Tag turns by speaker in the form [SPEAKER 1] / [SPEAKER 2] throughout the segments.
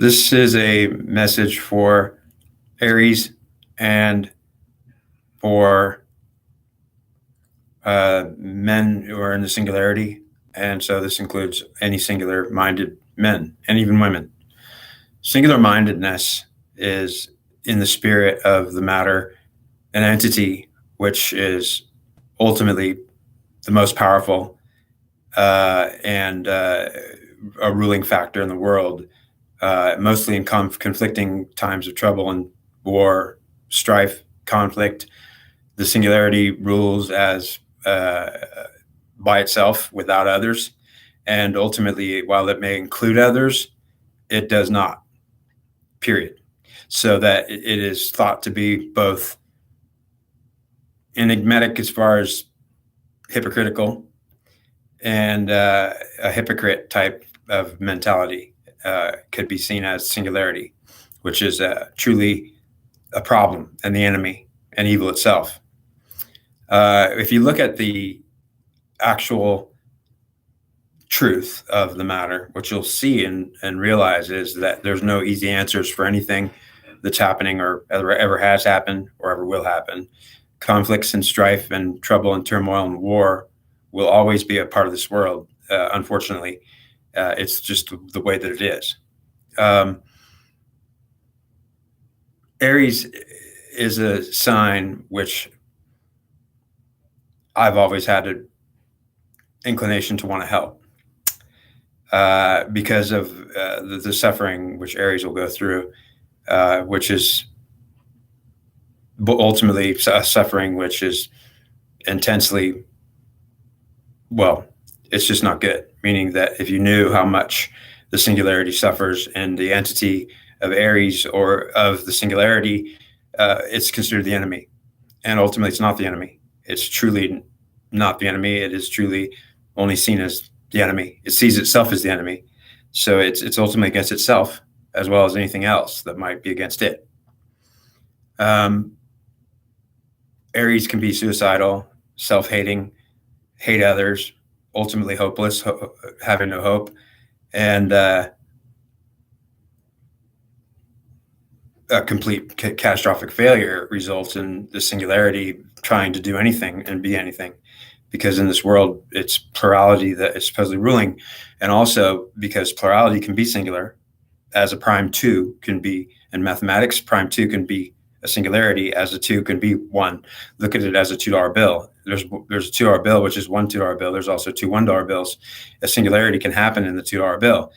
[SPEAKER 1] This is a message for Aries and for men who are in the singularity. And so this includes any singular-minded men and even women. Singular-mindedness is in the spirit of the matter, an entity which is ultimately the most powerful and a ruling factor in the world, mostly in conflicting times of trouble and war, strife, conflict. The singularity rules as by itself without others. And ultimately, while it may include others, it does not, period. So that it is thought to be both enigmatic as far as hypocritical and a hypocrite type of mentality could be seen as singularity, which is truly a problem and the enemy and evil itself. If you look at the actual truth of the matter, what you'll see and realize is that there's no easy answers for anything that's happening or ever has happened or ever will happen. Conflicts and strife and trouble and turmoil and war will always be a part of this world. Unfortunately, it's just the way that it is. Aries is a sign which I've always had an inclination to want to help because of the suffering which Aries will go through, which is ultimately a suffering which is intensely, well, it's just not good. Meaning that if you knew how much the singularity suffers and the entity of Aries or of the singularity, it's considered the enemy. And ultimately, it's not the enemy. It's truly not the enemy. It is truly only seen as the enemy. It sees itself as the enemy. So it's ultimately against itself as well as anything else that might be against it. Aries can be suicidal, self-hating, hate others, ultimately hopeless, having no hope, and a complete catastrophic failure results in the singularity trying to do anything and be anything, because in this world it's plurality that is supposedly ruling, and also because plurality can be singular, as a prime two can be in mathematics. Prime two can be a singularity, as a two can be one. Look at it as a $2 bill. There's a $2 bill, which is one $2 bill. There's also two $1 bills. A singularity can happen in the $2 bill.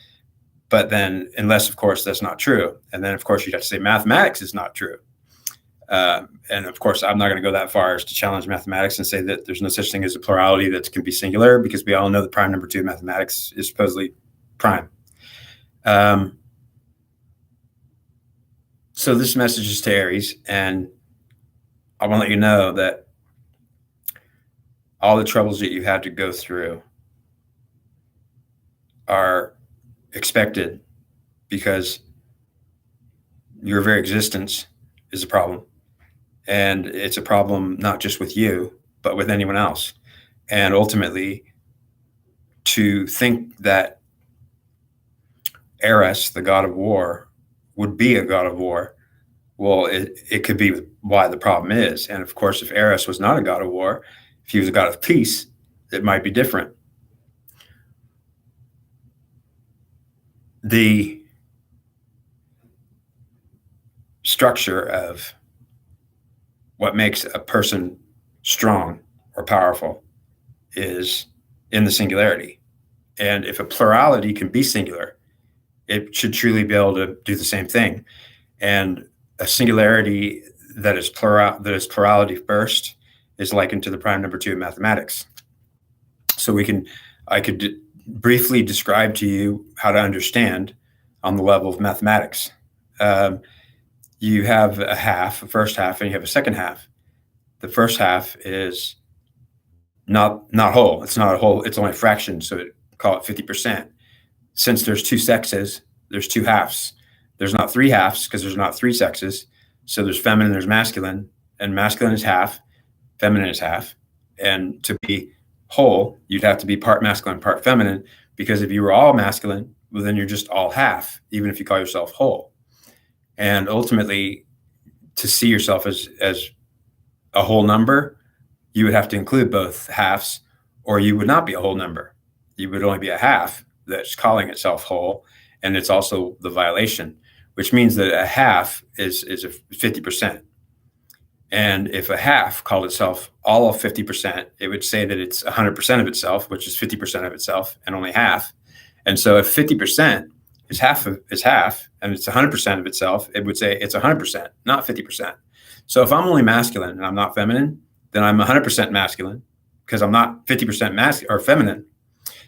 [SPEAKER 1] But then, unless, of course, that's not true. And then, of course, you'd have to say mathematics is not true. And, of course, I'm not going to go that far as to challenge mathematics and say that there's no such thing as a plurality that can be singular, because we all know that prime number two in mathematics is supposedly prime. So this message is to Aries, and I want to let you know that all the troubles that you had to go through are expected, because your very existence is a problem. And it's a problem not just with you, but with anyone else. And ultimately, to think that Aries, the god of war, would be a god of war, well, it could be why the problem is. And of course, if Aries was not a god of war, if he was a god of peace, it might be different. The structure of what makes a person strong or powerful is in the singularity. And if a plurality can be singular, it should truly be able to do the same thing. And a singularity that is plurality first is likened to the prime number two in mathematics. So I could briefly describe to you how to understand on the level of mathematics. You have a first half, and you have a second half. The first half is not whole. It's not a whole. It's only a fraction. So call it 50%. Since there's two sexes, there's two halves. There's not three halves because there's not three sexes. So there's feminine, there's masculine, and masculine is half, feminine is half. And to be whole, you'd have to be part masculine, part feminine, because if you were all masculine, well, then you're just all half, even if you call yourself whole. And ultimately, to see yourself as a whole number, you would have to include both halves, or you would not be a whole number. You would only be a half that's calling itself whole, and it's also the violation, which means that a half is a 50%. And if a half called itself all of 50%, it would say that it's 100% of itself, which is 50% of itself, and only half. And so if 50% is half, and it's 100% of itself, it would say it's 100%, not 50%. So if I'm only masculine and I'm not feminine, then I'm 100% masculine, because I'm not 50% masculine or feminine.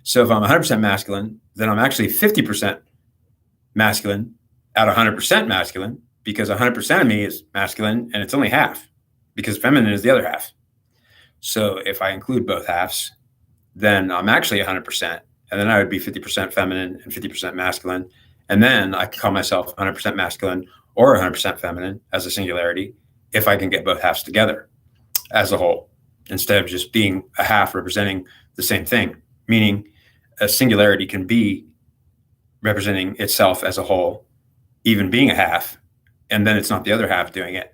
[SPEAKER 1] So if I'm 100% masculine, then I'm actually 50% masculine at 100% masculine, because 100% of me is masculine and it's only half, because feminine is the other half. So if I include both halves, then I'm actually 100%, and then I would be 50% feminine and 50% masculine. And then I could call myself 100% masculine or 100% feminine as a singularity if I can get both halves together as a whole, instead of just being a half representing the same thing. Meaning a singularity can be representing itself as a whole, even being a half, and then it's not the other half doing it.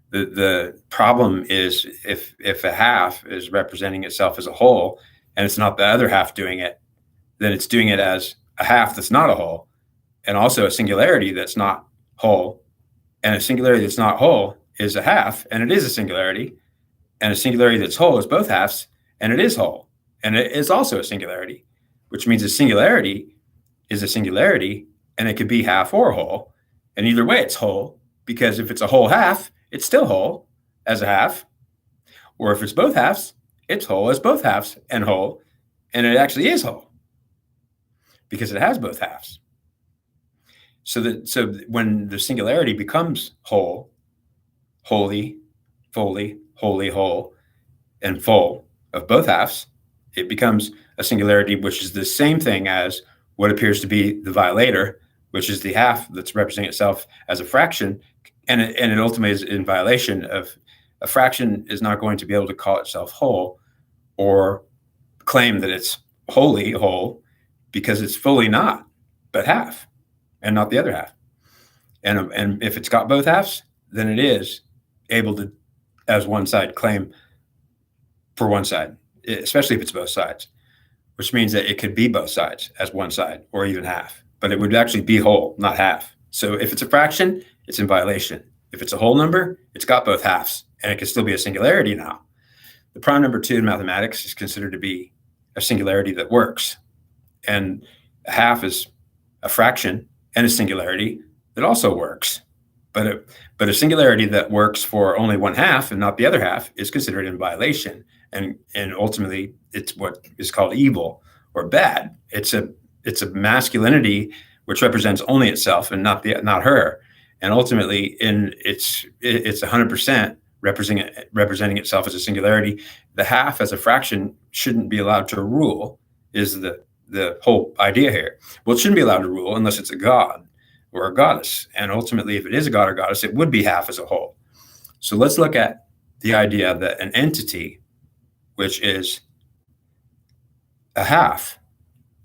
[SPEAKER 1] The problem is if a half is representing itself as a whole and it's not the other half doing it, then it's doing it as a half that's not a whole, and also a singularity that's not whole. And a singularity that's not whole is a half, and it is a singularity. And a singularity that's whole is both halves, and it is whole, and it is also a singularity, which means a singularity is a singularity, and it could be half or whole. And either way, it's whole, because if it's a whole half, it's still whole as a half. Or if it's both halves, it's whole as both halves and whole, and it actually is whole because it has both halves. So when the singularity becomes whole, holy, fully, wholly whole, and full of both halves, it becomes a singularity, which is the same thing as what appears to be the violator, which is the half that's representing itself as a fraction, and it ultimately is in violation of a fraction. Is not going to be able to call itself whole or claim that it's wholly whole, because it's fully not, but half, and not the other half. And if it's got both halves, then it is able to, as one side, claim for one side, especially if it's both sides, which means that it could be both sides as one side or even half, but it would actually be whole, not half. So if it's a fraction, it's in violation. If it's a whole number, it's got both halves, and it can still be a singularity now. The prime number 2 in mathematics is considered to be a singularity that works. And a half is a fraction and a singularity that also works. But a singularity that works for only one half and not the other half is considered in violation. And ultimately, it's what is called evil or bad. It's a masculinity which represents only itself and not her. And ultimately, it's 100% representing itself as a singularity. The half as a fraction shouldn't be allowed to rule, is the whole idea here. Well, it shouldn't be allowed to rule unless it's a god or a goddess. And ultimately, if it is a god or goddess, it would be half as a whole. So let's look at the idea that an entity, which is a half,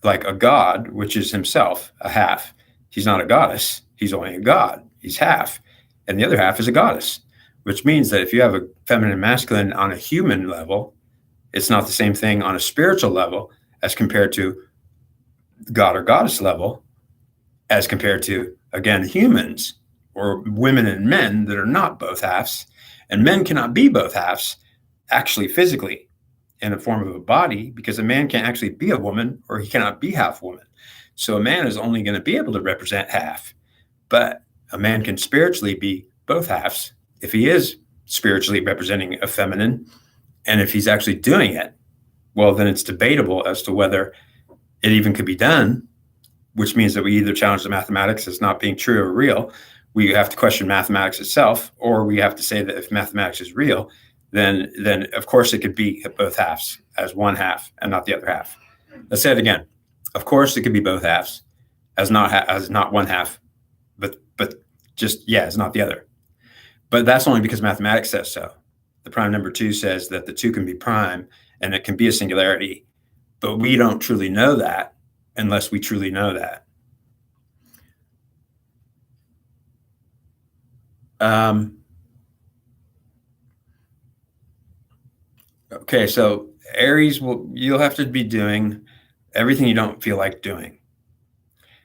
[SPEAKER 1] like a god, which is himself a half. He's not a goddess. He's only a god. He's half. And the other half is a goddess, which means that if you have a feminine and masculine on a human level, it's not the same thing on a spiritual level as compared to god or goddess level, as compared to, again, humans or women and men that are not both halves. And men cannot be both halves, actually, physically, in the form of a body, because a man can't actually be a woman, or he cannot be half woman. So a man is only going to be able to represent half, but a man can spiritually be both halves if he is spiritually representing a feminine. And if he's actually doing it, well, then it's debatable as to whether it even could be done, which means that we either challenge the mathematics as not being true or real. We have to question mathematics itself, or we have to say that if mathematics is real, then of course it could be both halves as one half and not the other half. Let's say it again. Of course it could be both halves as not one half, but just, it's not the other. But that's only because mathematics says so. The prime number 2 says that the 2 can be prime and it can be a singularity, but we don't truly know that unless we truly know that. Okay, so Aries you'll have to be doing everything you don't feel like doing.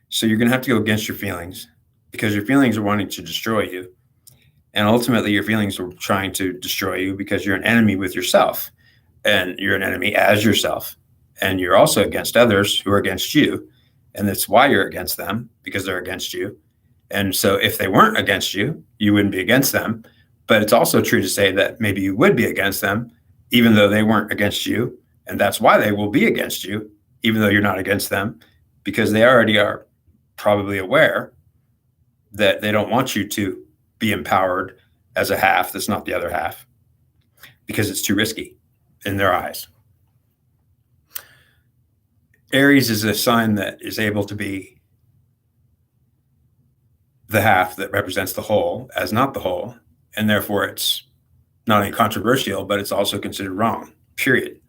[SPEAKER 1] So you're going to have to go against your feelings because your feelings are wanting to destroy you. And ultimately, your feelings are trying to destroy you because you're an enemy with yourself and you're an enemy as yourself. And you're also against others who are against you. And that's why you're against them, because they're against you. And so if they weren't against you, you wouldn't be against them. But it's also true to say that maybe you would be against them, even though they weren't against you. And that's why they will be against you, even though you're not against them, because they already are probably aware that they don't want you to be empowered as a half that's not the other half because it's too risky in their eyes. Aries is a sign that is able to be the half that represents the whole as not the whole, and therefore it's not only controversial, but it's also considered wrong, period.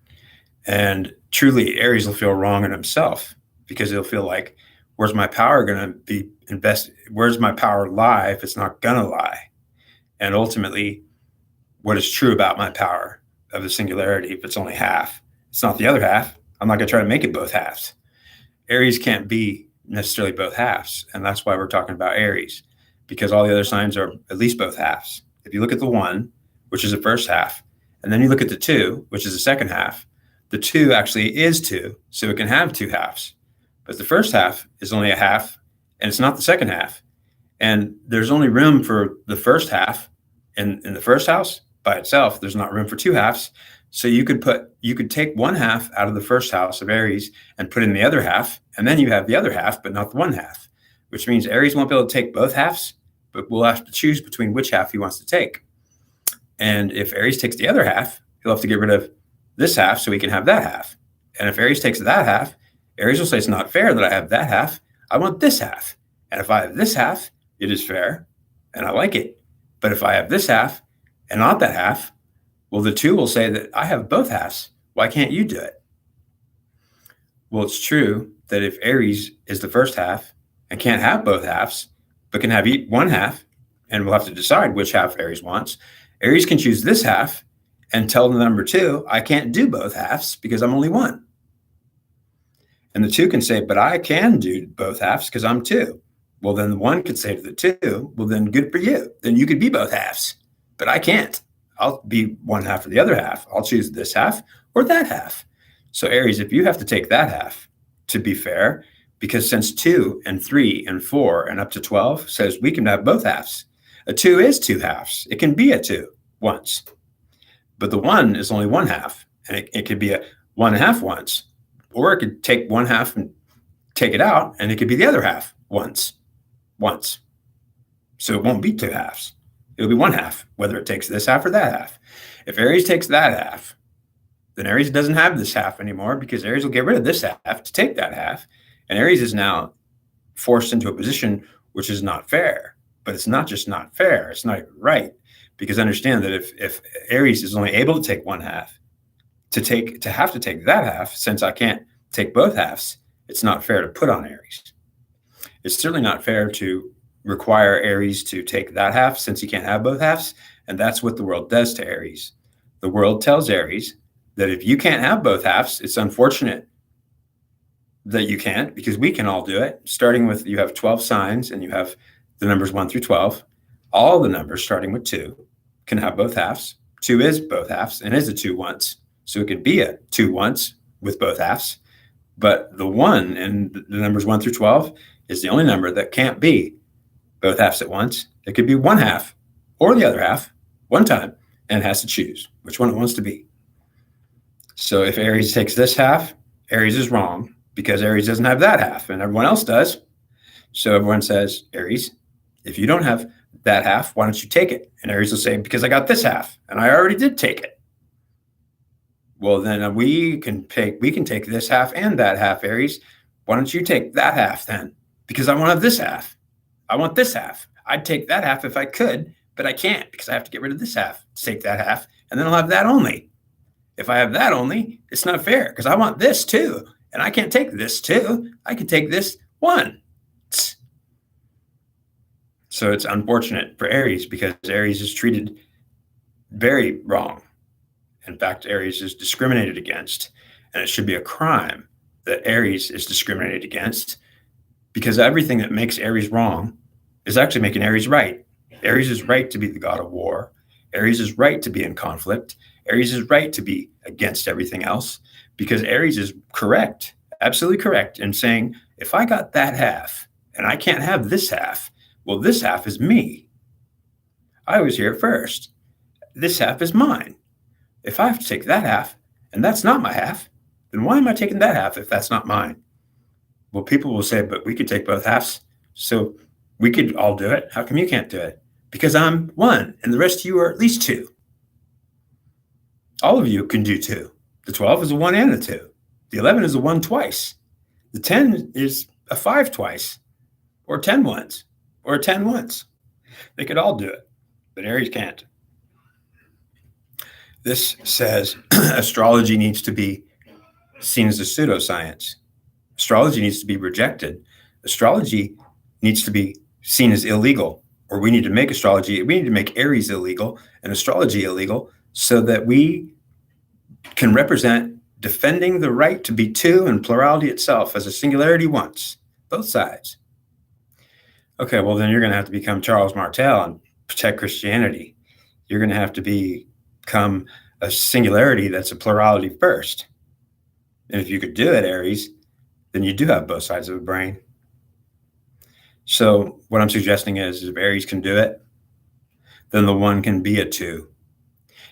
[SPEAKER 1] And truly, Aries will feel wrong in himself because he'll feel like, where's my power going to be invested? Where's my power lie if it's not going to lie? And ultimately, what is true about my power of the singularity, if it's only half, it's not the other half. I'm not going to try to make it both halves. Aries can't be necessarily both halves. And that's why we're talking about Aries, because all the other signs are at least both halves. If you look at the 1, which is the first half, and then you look at the 2, which is the second half, the 2 actually is 2, so it can have 2 halves. But the first half is only a half, and it's not the second half. And there's only room for the first half in the first house by itself. There's not room for 2 halves. So you could take 1 half out of the first house of Aries and put in the other half, and then you have the other half, but not the 1 half, which means Aries won't be able to take both halves, but we'll have to choose between which half he wants to take. And if Aries takes the other half, he'll have to get rid of this half so he can have that half. And if Aries takes that half, Aries will say it's not fair that I have that half. I want this half. And if I have this half, it is fair, and I like it. But if I have this half and not that half, well, the 2 will say that I have both halves. Why can't you do it? Well, it's true that if Aries is the first half and can't have both halves, but can have 1 half, and we'll have to decide which half Aries wants, Aries can choose this half and tell the number 2, I can't do both halves because I'm only 1. And the 2 can say, but I can do both halves because I'm 2. Well, then the 1 could say to the 2, well, then good for you. Then you could be both halves, but I can't. I'll be 1 half or the other half. I'll choose this half or that half. So Aries, if you have to take that half to be fair, because since 2 and 3 and 4 and up to 12 says we can have both halves. A 2 is 2 halves. It can be a 2 once. But the 1 is only 1 half, and it could be a 1 half once, or it could take 1 half and take it out, and it could be the other half once. So it won't be 2 halves. It'll be 1 half, whether it takes this half or that half. If Aries takes that half, then Aries doesn't have this half anymore because Aries will get rid of this half to take that half. And Aries is now forced into a position which is not fair. But it's not just not fair. It's not right. Because understand that if Aries is only able to take 1 half, to have to take that half, since I can't take both halves, it's not fair to put on Aries. It's certainly not fair to require Aries to take that half since he can't have both halves. And that's what the world does to Aries. The world tells Aries that if you can't have both halves, it's unfortunate that you can't, because we can all do it. Starting with, you have 12 signs and you have the numbers 1 through 12. All the numbers starting with 2 can have both halves. 2 is both halves and is a 2 once. So it could be a 2 once with both halves. But the 1 and the numbers 1 through 12 is the only number that can't be both halves at once. It could be 1 half or the other half one time, and it has to choose which one it wants to be. So if Aries takes this half, Aries is wrong because Aries doesn't have that half and everyone else does. So everyone says, Aries, if you don't have that half, why don't you take it? And Aries will say, because I got this half and I already did take it. Well, then we can take this half and that half, Aries. Why don't you take that half then? Because I want to have this half. I want this half. I'd take that half if I could, but I can't because I have to get rid of this half to take that half, and then I'll have that only. If I have that only, it's not fair because I want this too, and I can't take this too. I can take this one. So So it's unfortunate for Aries because Aries is treated very wrong. In fact, Aries is discriminated against, and it should be a crime that Aries is discriminated against, because everything that makes Aries wrong is actually making Aries right. Aries is right to be the god of war. Aries is right to be in conflict. Aries is right to be against everything else, because Aries is correct, absolutely correct, in saying, if I got that half and I can't have this half, well, this half is me. I was here first. This half is mine. If I have to take that half and that's not my half, then why am I taking that half if that's not mine? Well, people will say, but we could take both halves. So we could all do it. How come you can't do it? Because I'm one and the rest of you are at least two. All of you can do two. The 12 is a one and a two. The 11 is a one twice. The 10 is a five twice, or 10 once, or a 10 once. They could all do it, but Aries can't. This says astrology needs to be seen as a pseudoscience. Astrology needs to be rejected. Astrology needs to be seen as illegal, or we need to make Aries illegal and astrology illegal so that we can represent defending the right to be two and plurality itself as a singularity once, both sides. Okay, well, then you're going to have to become Charles Martel and protect Christianity. You're going to have to become a singularity that's a plurality first. And if you could do it, Aries, then you do have both sides of the brain. So what I'm suggesting is if Aries can do it, then the one can be a two.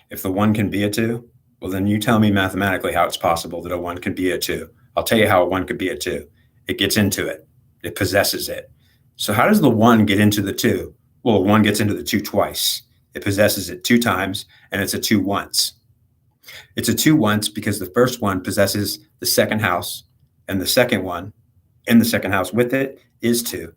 [SPEAKER 1] If the one can be a two, well, then you tell me mathematically how it's possible that a one can be a two. I'll tell you how a one could be a two. It gets into it. It possesses it. So how does the one get into the two? Well, a one gets into the two twice. It possesses it two times, and it's a two once. It's a two once because the first one possesses the second house, and the second one in the second house with it is two,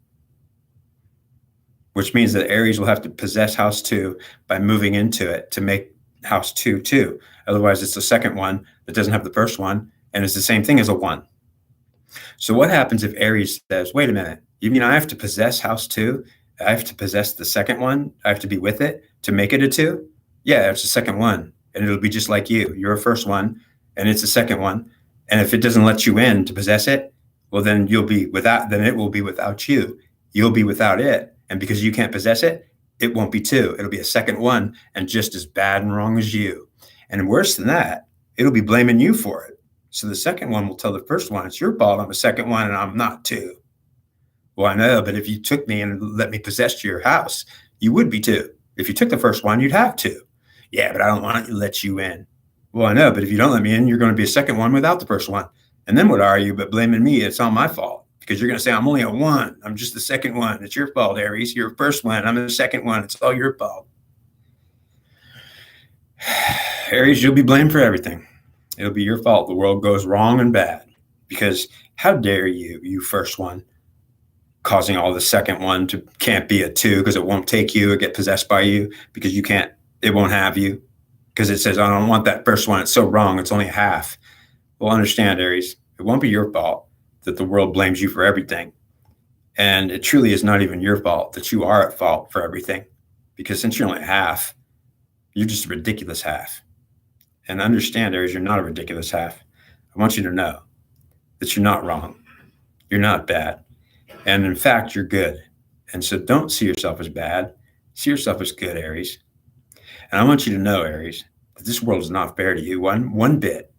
[SPEAKER 1] which means that Aries will have to possess house two by moving into it to make house two two. Otherwise, it's the second one that doesn't have the first one, and it's the same thing as a one. So what happens if Aries says, wait a minute, you mean I have to possess house two? I have to possess the second one? I have to be with it to make it a two? Yeah, it's the second one, and it'll be just like you. You're a first one, and it's a second one. And if it doesn't let you in to possess it, well, then then it will be without you. You'll be without it. And because you can't possess it, it won't be two. It'll be a second one and just as bad and wrong as you. And worse than that, it'll be blaming you for it. So the second one will tell the first one, it's your fault. I'm a second one and I'm not two. Well, I know, but if you took me and let me possess your house, you would be two. If you took the first one, you'd have two. Yeah, but I don't want to let you in. Well, I know, but if you don't let me in, you're going to be a second one without the first one. And then what are you but blaming me? It's all my fault because you're going to say, I'm only a one. I'm just the second one. It's your fault, Aries. You're the first one. I'm the second one. It's all your fault. Aries, you'll be blamed for everything. It'll be your fault. The world goes wrong and bad because how dare you, you first one, causing all the second one to can't be a two because it won't take you or get possessed by you because it won't have you because it says, I don't want that first one. It's so wrong. It's only half. Well, understand, Aries, it won't be your fault that the world blames you for everything. And it truly is not even your fault that you are at fault for everything because since you're only half, you're just a ridiculous half. And understand, Aries, you're not a ridiculous half. I want you to know that you're not wrong. You're not bad. And in fact, you're good. And so don't see yourself as bad. See yourself as good, Aries. And I want you to know, Aries, that this world is not fair to you one bit.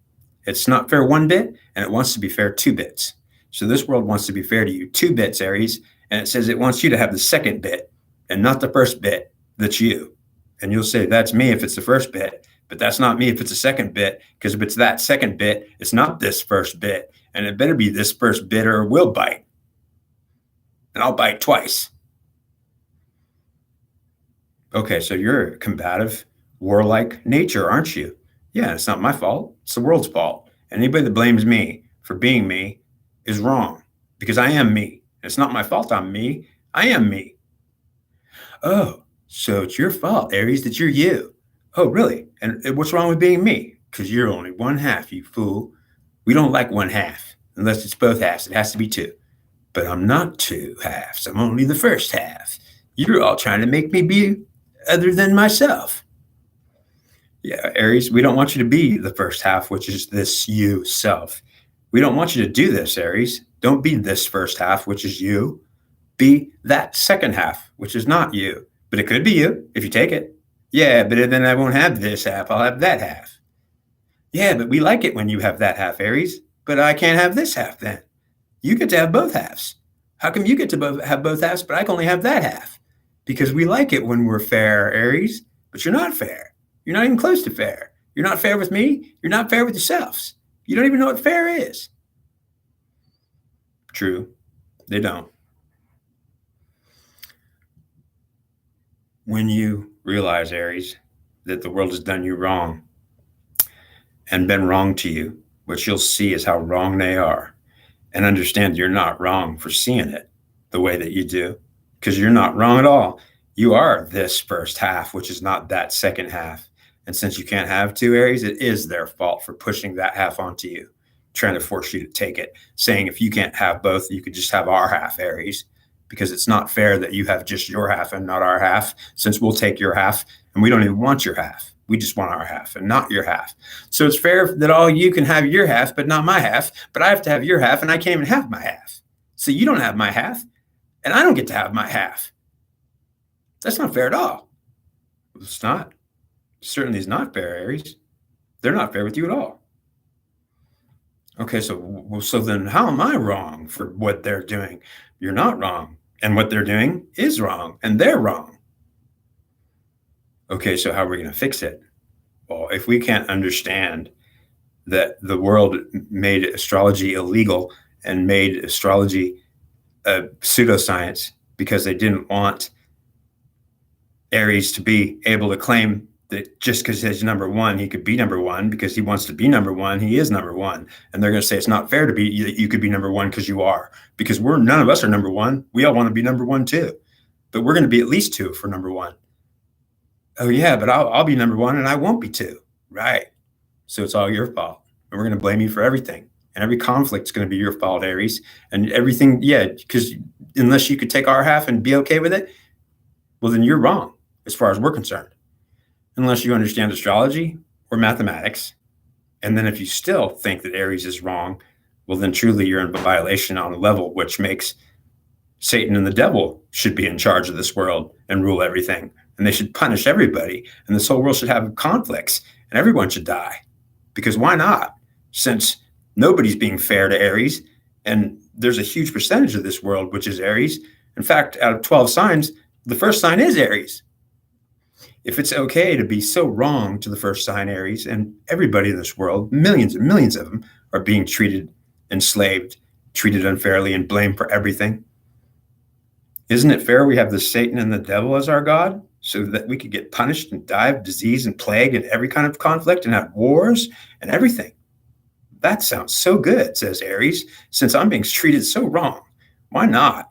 [SPEAKER 1] It's not fair one bit, and it wants to be fair 2 bits. So this world wants to be fair to you 2 bits, Aries, and it says it wants you to have the second bit and not the first bit that's you. And you'll say, that's me if it's the first bit, but that's not me if it's the second bit, because if it's that second bit, it's not this first bit, and it better be this first bit or it will bite. And I'll bite twice. Okay, so you're a combative, warlike nature, aren't you? Yeah, it's not my fault. It's the world's fault. And anybody that blames me for being me is wrong because I am me. It's not my fault I'm me. I am me. Oh, so it's your fault, Aries, that you're you. Oh, really? And what's wrong with being me? Because you're only one half, you fool. We don't like one half unless it's both halves. It has to be 2. But I'm not 2 halves. I'm only the first half. You're all trying to make me be other than myself. Yeah, Aries, we don't want you to be the first half, which is this you self. We don't want you to do this, Aries. Don't be this first half, which is you. Be that second half, which is not you. But it could be you if you take it. Yeah, but then I won't have this half. I'll have that half. Yeah, but we like it when you have that half, Aries. But I can't have this half then. You get to have both halves. How come you get to have both halves, but I can only have that half? Because we like it when we're fair, Aries, but you're not fair. You're not even close to fair. You're not fair with me. You're not fair with yourselves. You don't even know what fair is. True, they don't. When you realize, Aries, that the world has done you wrong and been wrong to you, what you'll see is how wrong they are, and understand you're not wrong for seeing it the way that you do, because you're not wrong at all. You are this first half, which is not that second half. And since you can't have two, Aries, it is their fault for pushing that half onto you, trying to force you to take it, saying if you can't have both, you could just have our half, Aries, because it's not fair that you have just your half and not our half, since we'll take your half and we don't even want your half. We just want our half and not your half. So it's fair that all you can have your half, but not my half, but I have to have your half and I can't even have my half. So you don't have my half and I don't get to have my half. That's not fair at all. It's not. It certainly is not fair, Aries. They're not fair with you at all. Okay, so then how am I wrong for what they're doing? You're not wrong. And what they're doing is wrong, and they're wrong. Okay, so how are we going to fix it? Well, if we can't understand that the world made astrology illegal and made astrology a pseudoscience because they didn't want Aries to be able to claim that just because he's number one, he could be number one because he wants to be number one. He is number one. And they're going to say it's not fair to be that you could be number one because you are, because none of us are number one. We all want to be number one too, but we're going to be at least two for number one. Oh yeah, but I'll be number one and I won't be two. Right. So it's all your fault. And we're going to blame you for everything. And every conflict is going to be your fault, Aries. And everything, yeah, because unless you could take our half and be okay with it, well, then you're wrong as far as we're concerned. Unless you understand astrology or mathematics. And then if you still think that Aries is wrong, well, then truly you're in violation on a level which makes Satan and the devil should be in charge of this world and rule everything. And they should punish everybody. And this whole world should have conflicts and everyone should die. Because why not? Since nobody's being fair to Aries, and there's a huge percentage of this world which is Aries. In fact, out of 12 signs, the first sign is Aries. If it's okay to be so wrong to the first sign, Aries, and everybody in this world, millions and millions of them, are being treated, enslaved, treated unfairly, and blamed for everything, isn't it fair we have the Satan and the devil as our God so that we could get punished and die of disease and plague and every kind of conflict and have wars and everything? That sounds so good, says Aries, since I'm being treated so wrong. Why not?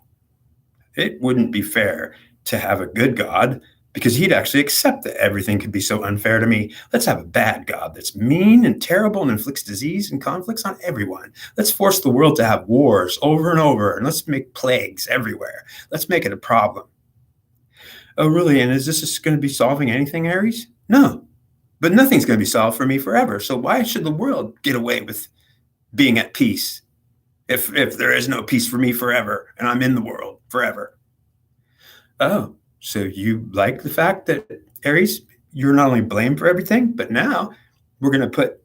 [SPEAKER 1] It wouldn't be fair to have a good God because he'd actually accept that everything could be so unfair to me. Let's have a bad God that's mean and terrible and inflicts disease and conflicts on everyone. Let's force the world to have wars over and over, and let's make plagues everywhere. Let's make it a problem. Oh, really? And is this going to be solving anything, Aries? No, but nothing's going to be solved for me forever. So why should the world get away with being at peace if there is no peace for me forever and I'm in the world forever? Oh, so you like the fact that, Aries, you're not only blamed for everything, but now we're going to put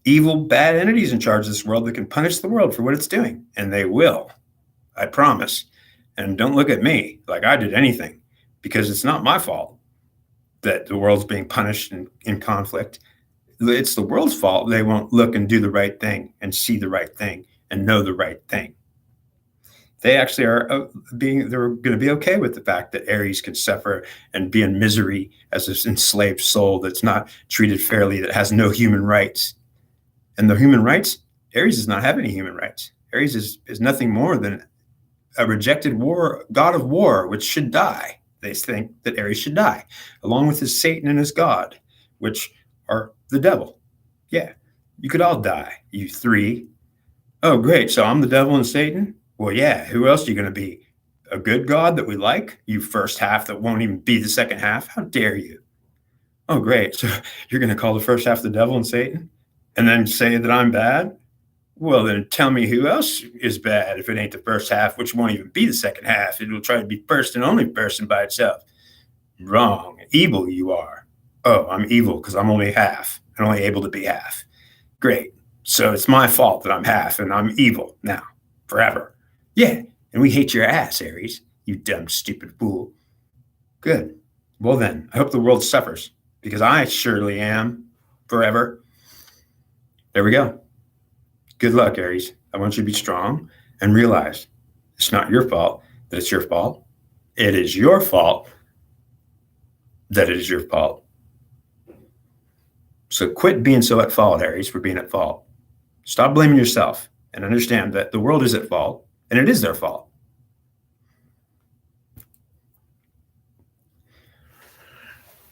[SPEAKER 1] evil, bad entities in charge of this world that can punish the world for what it's doing. And they will, I promise. And don't look at me like I did anything, because it's not my fault that the world's being punished and in conflict. It's the world's fault they won't look and do the right thing and see the right thing and know the right thing. They actually are they're going to be okay with the fact that Aries can suffer and be in misery as this enslaved soul that's not treated fairly, that has no human rights. And the human rights, Aries does not have any human rights. Aries is nothing more than a rejected god of war, which should die. They think that Aries should die, along with his Satan and his God, which are the devil. Yeah, you could all die, you three. Oh, great. So I'm the devil and Satan? Well, yeah, who else are you going to be? a good God that we like? You first half that won't even be the second half? How dare you? Oh, great. So you're going to call the first half the devil and Satan and then say that I'm bad? Well, then tell me who else is bad if it ain't the first half, which won't even be the second half. It will try to be first and only person by itself. Wrong. Evil you are. Oh, I'm evil because I'm only half and only able to be half. Great. So it's my fault that I'm half and I'm evil now, forever. Yeah. And we hate your ass, Aries, you dumb, stupid fool. Good. Well, then, I hope the world suffers because I surely am forever. There we go. Good luck, Aries. I want you to be strong and realize it's not your fault that it's your fault. It is your fault that it is your fault. So quit being so at fault, Aries, for being at fault. Stop blaming yourself and understand that the world is at fault and it is their fault.